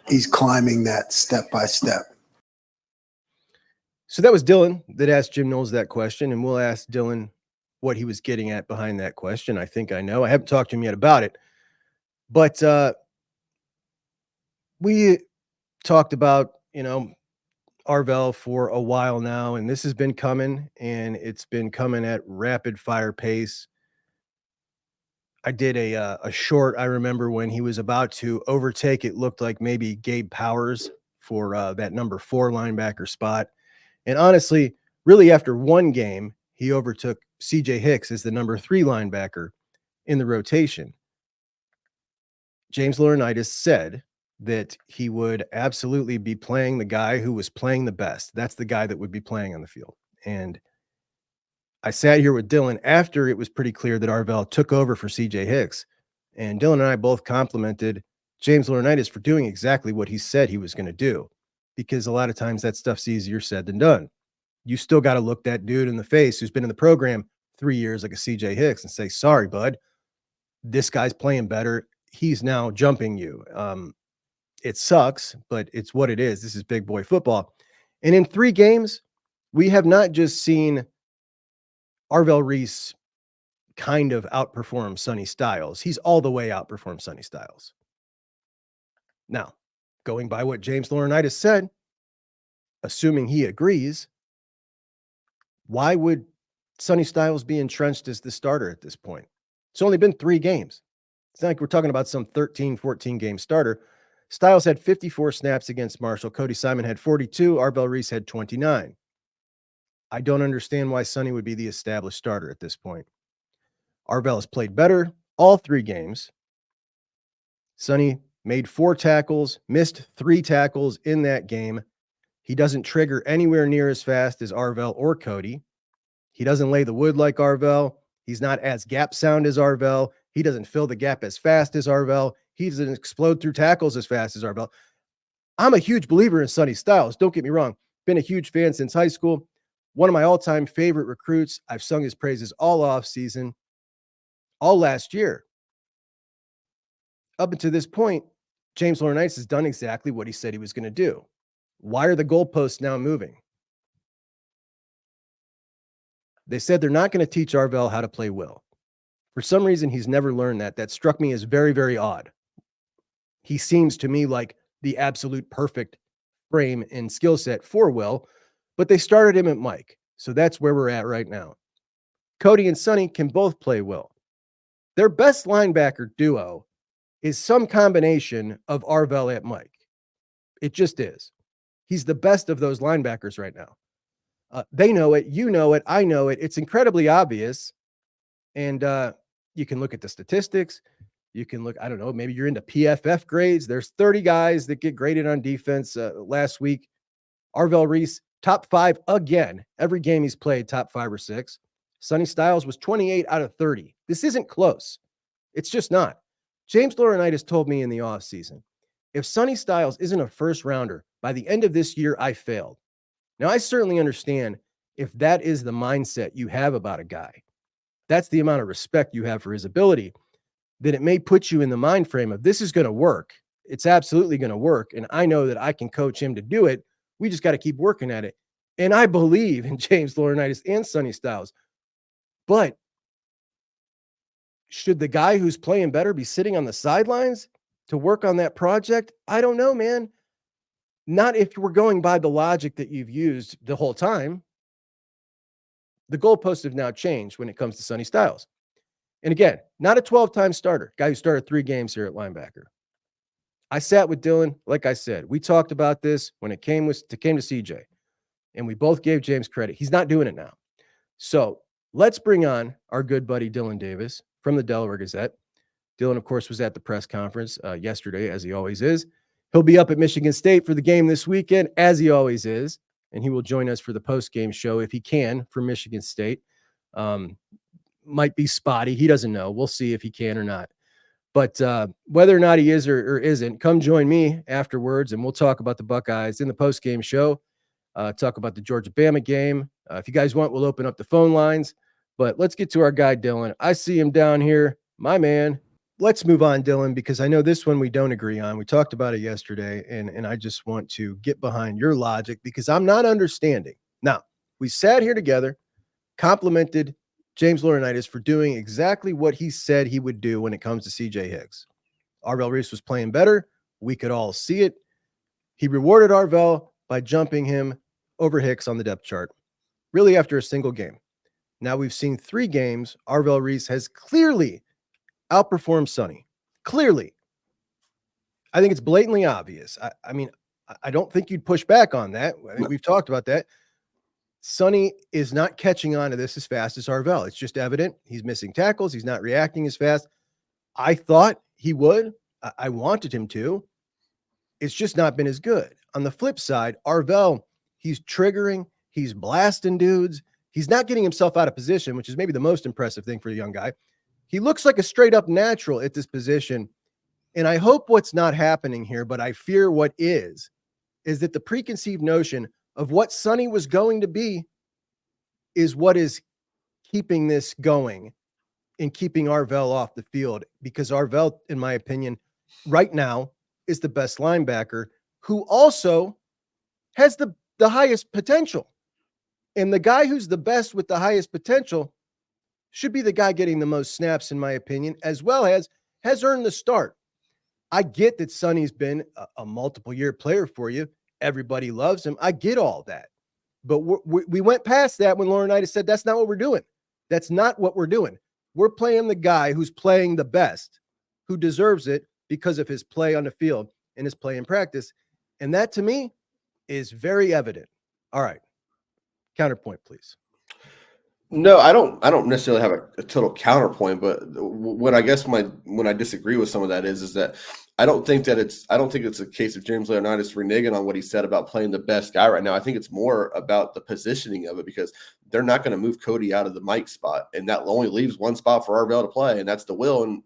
He's climbing that step by step. So that was Dillon that asked Jim Knowles that question, and we'll ask Dillon what he was getting at behind that question. I think I know. I haven't talked to him yet about it, but we talked about, Arvell for a while now, and this has been coming, and it's been coming at rapid fire pace. I did a short, I remember when he was about to overtake, it looked like maybe Gabe Powers for that number 4 linebacker spot. And honestly, really after one game, he overtook CJ Hicks as the number 3 linebacker in the rotation. James Laurinaitis said that he would absolutely be playing the guy who was playing the best. That's the guy that would be playing on the field. And I sat here with Dillon after it was pretty clear that Arvell took over for CJ Hicks. And Dillon and I both complimented James Laurinaitis for doing exactly what he said he was going to do, because a lot of times that stuff's easier said than done. You still got to look that dude in the face who's been in the program 3 years like a CJ Hicks and say, sorry, bud, this guy's playing better. He's now jumping you. It sucks, but it's what it is. This is big boy football. And in 3 games, we have not just seen Arvell Reese kind of outperform Sonny Styles. He's all the way outperformed Sonny Styles. Now, going by what James Laurinaitis said, assuming he agrees, why would Sonny Styles be entrenched as the starter at this point? It's only been 3 games. It's not like we're talking about some 13, 14 game starter. Styles had 54 snaps against Marshall. Cody Simon had 42. Arvell Reese had 29. I don't understand why Sonny would be the established starter at this point. Arvell has played better all 3 games. Sonny made 4 tackles, missed 3 tackles in that game. He doesn't trigger anywhere near as fast as Arvell or Cody. He doesn't lay the wood like Arvell. He's not as gap sound as Arvell. He doesn't fill the gap as fast as Arvell. He doesn't explode through tackles as fast as Arvell. I'm a huge believer in Sonny Styles. Don't get me wrong. Been a huge fan since high school. One of my all-time favorite recruits. I've sung his praises all off season, all last year. Up until this point, James Laurinaitis has done exactly what he said he was going to do. Why are the goalposts now moving? They said they're not going to teach Arvell how to play will. For some reason, he's never learned that. That struck me as very, very odd. He seems to me like the absolute perfect frame and skill set for Will, but they started him at Mike. So that's where we're at right now. Cody and Sonny can both play Will. Their best linebacker duo is some combination of Arvell at Mike. It just is. He's the best of those linebackers right now. They know it. You know it. I know it. It's incredibly obvious. And you can look at the statistics. You can look, I don't know, maybe you're into PFF grades. There's 30 guys that get graded on defense last week. Arvell Reese, top 5 again. Every game he's played, top 5 or 6. Sonny Styles was 28 out of 30. This isn't close. It's just not. James Laurinaitis told me in the offseason, if Sonny Styles isn't a first rounder, by the end of this year, I failed. Now, I certainly understand if that is the mindset you have about a guy. That's the amount of respect you have for his ability, that it may put you in the mind frame of this is going to work. It's absolutely going to work. And I know that I can coach him to do it. We just got to keep working at it. And I believe in James Laurinaitis and Sonny Styles. But should the guy who's playing better be sitting on the sidelines to work on that project? I don't know, man. Not if we're going by the logic that you've used the whole time. The goalposts have now changed when it comes to Sonny Styles. And again, not a 12-time starter, guy who started 3 games here at linebacker. I sat with Dillon, like I said. We talked about this when it came to CJ, and we both gave James credit. He's not doing it now. So let's bring on our good buddy Dillon Davis from the Delaware Gazzette. Dillon, of course, was at the press conference yesterday, as he always is. He'll be up at Michigan State for the game this weekend, as he always is, and he will join us for the post-game show if he can for Michigan State. Might be spotty. He doesn't know. We'll see if he can or not. But whether or not he is or isn't, come join me afterwards, and we'll talk about the Buckeyes in the post-game show, talk about the Georgia-Bama game. If you guys want, we'll open up the phone lines. But let's get to our guy, Dillon. I see him down here. My man, let's move on, Dillon, because I know this one we don't agree on. We talked about it yesterday, and I just want to get behind your logic because I'm not understanding. Now, we sat here together, complimented James Laurinaitis for doing exactly what he said he would do when it comes to CJ Hicks. Arvell Reese was playing better. We could all see it. He rewarded Arvell by jumping him over Hicks on the depth chart, really after a single game. Now we've seen 3 games. Arvell Reese has clearly outperformed Sonny. Clearly. I think it's blatantly obvious. I mean, I don't think you'd push back on that. I think we've talked about that. Sonny is not catching on to this as fast as Arvell. It's just evident. He's missing tackles. He's not reacting as fast. I thought he would. I wanted him to. It's just not been as good. On the flip side, Arvell, he's triggering. He's blasting dudes. He's not getting himself out of position, which is maybe the most impressive thing for a young guy. He looks like a straight up natural at this position. And I hope what's not happening here, but I fear what is that the preconceived notion of what Sonny was going to be is what is keeping this going and keeping Arvell off the field, because Arvell, in my opinion, right now is the best linebacker who also has the highest potential. And the guy who's the best with the highest potential should be the guy getting the most snaps, in my opinion, as well as has earned the start. I get that Sonny's been a multiple year player for you. Everybody loves him. I get all that. But we went past that when Laurinaitis said, that's not what we're doing. That's not what we're doing. We're playing the guy who's playing the best, who deserves it because of his play on the field and his play in practice. And that, to me, is very evident. All right. Counterpoint, please. No, I don't necessarily have a total counterpoint, but what I guess when I disagree with some of that is that I don't think it's a case of James Laurinaitis reneging on what he said about playing the best guy right now. I think it's more about the positioning of it, because they're not going to move Cody out of the Mike spot, and that only leaves one spot for Arvell to play, and that's the will. And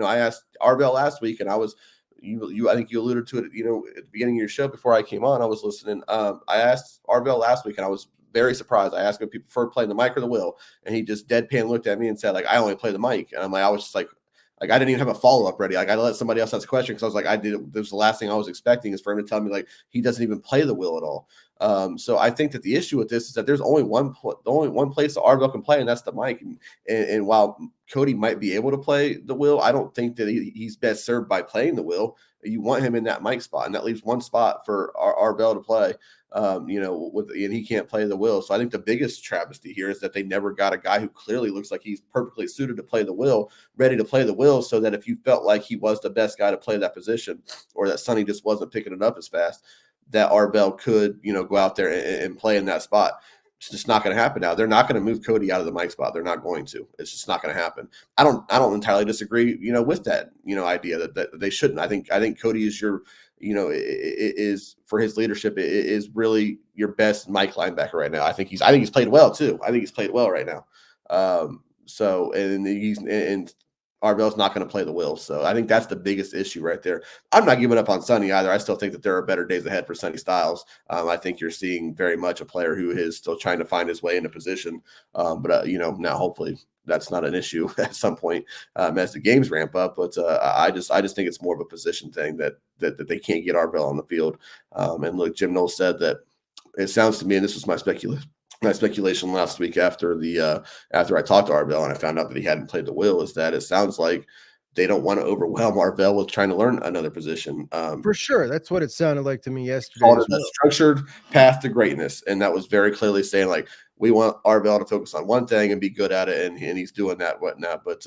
I asked Arvell last week, and I think you alluded to it, at the beginning of your show before I came on. I was listening. I asked Arvell last week, and I was very surprised. I asked him if he preferred playing the mic or the will, and he just deadpan looked at me and said, like, I only play the mic. And I'm like, I was just like I didn't even have a follow-up ready. Like, I let somebody else ask a question, because I was like, this was the last thing I was expecting, is for him to tell me like he doesn't even play the will at all. So I think that the issue with this is that there's only one place that Arvell can play, and that's the mic. And while Cody might be able to play the will, I don't think that he's best served by playing the will. You want him in that mic spot, and that leaves one spot for Arvell to play. And he can't play the will. So I think the biggest travesty here is that they never got a guy who clearly looks like he's perfectly suited to play the will, ready to play the will, so that if you felt like he was the best guy to play that position, or that Sonny just wasn't picking it up as fast, that Arvell could, go out there and play in that spot. It's just not going to happen now. They're not going to move Cody out of the mic spot. They're not going to. It's just not going to happen. I don't entirely disagree, with that, idea that they shouldn't. I think Cody is your, is for his leadership, is really your best mic linebacker right now. I think he's played well too. I think he's played well right now. And Arvell's not going to play the will. So I think that's the biggest issue right there. I'm not giving up on Sonny either. I still think that there are better days ahead for Sonny Styles. I think you're seeing very much a player who is still trying to find his way into position. But now hopefully that's not an issue at some point as the games ramp up. But I just think it's more of a position thing that they can't get Arvell on the field. And look, Jim Knowles said that it sounds to me, and this was my speculation last week after I talked to Arvell and I found out that he hadn't played the will, is that it sounds like they don't want to overwhelm Arvell with trying to learn another position. For sure. That's what it sounded like to me yesterday. Called it a structured path to greatness. And that was very clearly saying, like, we want Arvell to focus on one thing and be good at it. And he's doing that, whatnot. But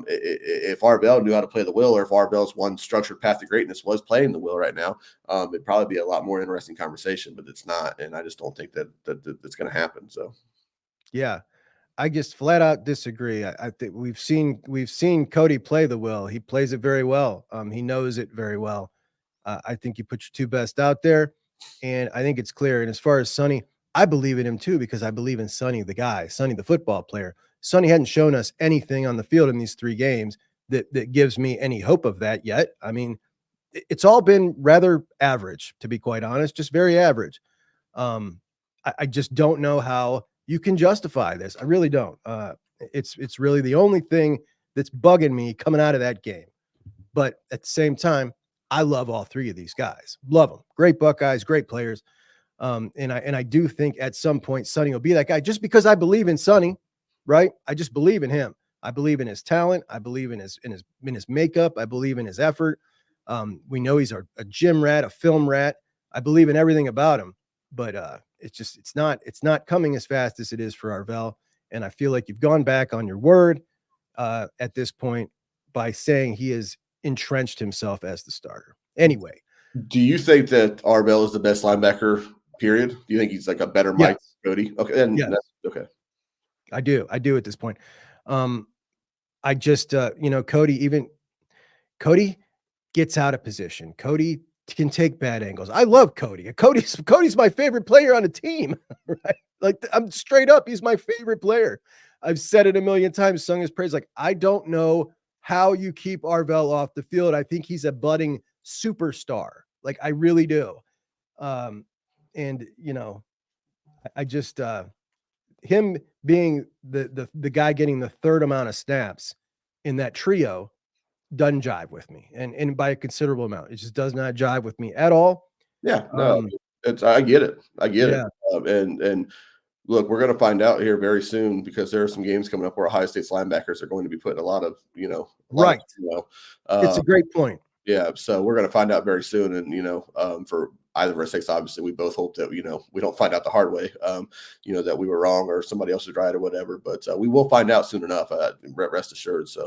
if Arvell knew how to play the will, or if Arvell's one structured path to greatness was playing the will right now, it'd probably be a lot more interesting conversation, but it's not. And I just don't think that it's going to happen. So, yeah. I just flat out disagree. I think we've seen Cody play the will. He plays it very well. He knows it very well. I think you put your two best out there, and I think it's clear. And as far as Sonny, I believe in him too, because I believe in Sonny, the guy, Sonny, the football player. Sonny hadn't shown us anything on the field in these 3 games that gives me any hope of that yet. I mean, it's all been rather average, to be quite honest, just very average. I just don't know how you can justify this. I really don't. It's really the only thing that's bugging me coming out of that game. But at the same time, I love all three of these guys. Love them. Great Buckeyes, great players. And I do think at some point Sonny will be that guy, just because I believe in Sonny, right? I just believe in him. I believe in his talent. I believe in his makeup. I believe in his effort. We know he's a gym rat, a film rat. I believe in everything about him, but it's not coming as fast as it is for Arvell. And I feel like you've gone back on your word at this point by saying he has entrenched himself as the starter. Anyway, do you think that Arvell is the best linebacker? Period. Do you think he's like a better Mike Cody? Okay, and yes. Okay. I do at this point. I just Cody gets out of position. Cody can take bad angles. I love Cody. Cody's my favorite player on the team, right? Like, I'm straight up, he's my favorite player. I've said it a million times, sung his praise. Like, I don't know how you keep Arvell off the field. I think he's a budding superstar. Like, I really do. And I just him being the guy getting the third amount of snaps in that trio doesn't jive with me, and by a considerable amount. It just does not jive with me at all. Yeah, no, I get it. Yeah. And look, we're going to find out here very soon, because there are some games coming up where Ohio State's linebackers are going to be putting a lot of, right. It's a great point. Yeah, so we're going to find out very soon, and for either of our sakes, obviously, we both hope that we don't find out the hard way, that we were wrong or somebody else was right or whatever. But we will find out soon enough. Rest assured. So.